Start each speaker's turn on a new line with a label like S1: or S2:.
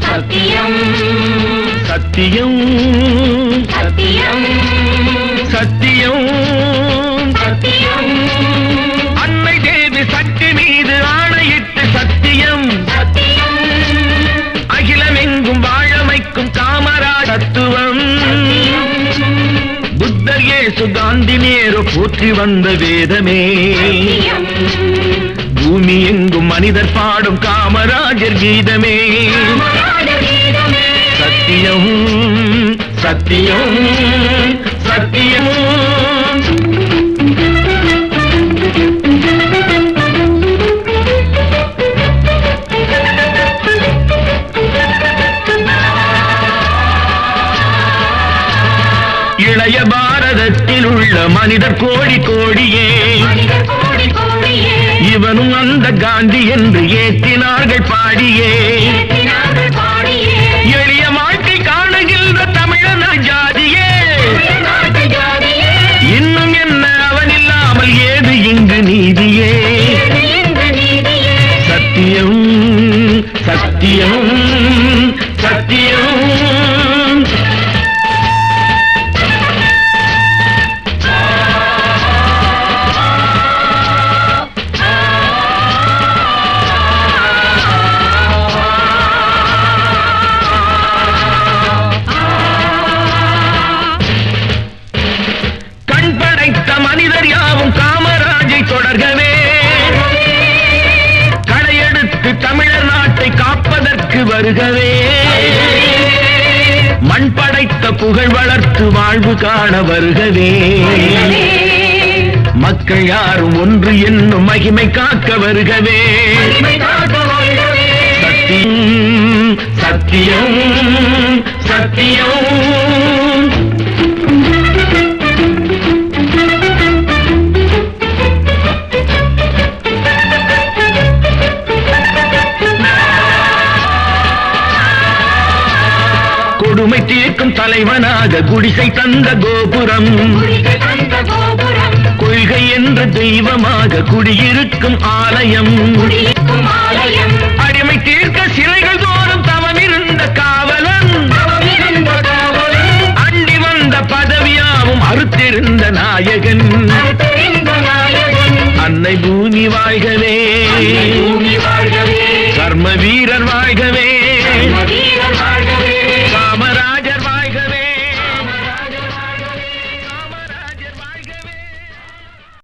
S1: சத்தியம் சத்தியம் சத்தியம் சத்தியம் சத்தியம் அன்னை தேவி சக்தி மீது ஆணையிட்டு சத்தியம் சத்தியம் அகிலமெங்கும் வாழமைக்கும் காமராஜ் தத்துவம் புத்தர் இயேசு காந்தி நேரு போற்றி வந்த வேதமே பூமி எங்கும் மனிதர் பாடும் காமராஜர் கீதமே சத்தியம் சத்தியம் சத்தியம் இளைய பாரதத்தில் உள்ள மனிதர் கோடி கோடியே இவனும் அந்த காந்தி என்று ஏற்றினார்கள் பாடியே எளிய வாழ்க்கை காணுகின்ற தமிழன ஜாதியே இன்னும் என்ன அவன் இல்லாமல் ஏது இங்கு நீதியே சத்தியம் சத்தியம் சத்தியம் மனிதர் யாவும் காமராஜை தொடர்கவே களையெடுத்து தமிழர் நாட்டை காப்பதற்கு வருகவே மண் படைத்த புகழ் வளர்த்து வாழ்வு காண வருகவே மக்கள் யாரும் ஒன்று என்னும் மகிமை காக்க வருகவே சத்தியம் சத்தியம் சத்தியம் கொடுமை தீர்க்கும் தலைவனாக குடிசை தந்த கோபுரம் கொள்கை என்ற தெய்வமாக குடியிருக்கும் ஆலயம் அடிமை தீர்க்க சிறைகள் தோறும் தவமிருந்த காவலன் அண்டி வந்த பதவியாவும் அறுத்திருந்த நாயகன் அன்னை பூமி வாழ்கவே கர்ம வீரர் வாழ்கவே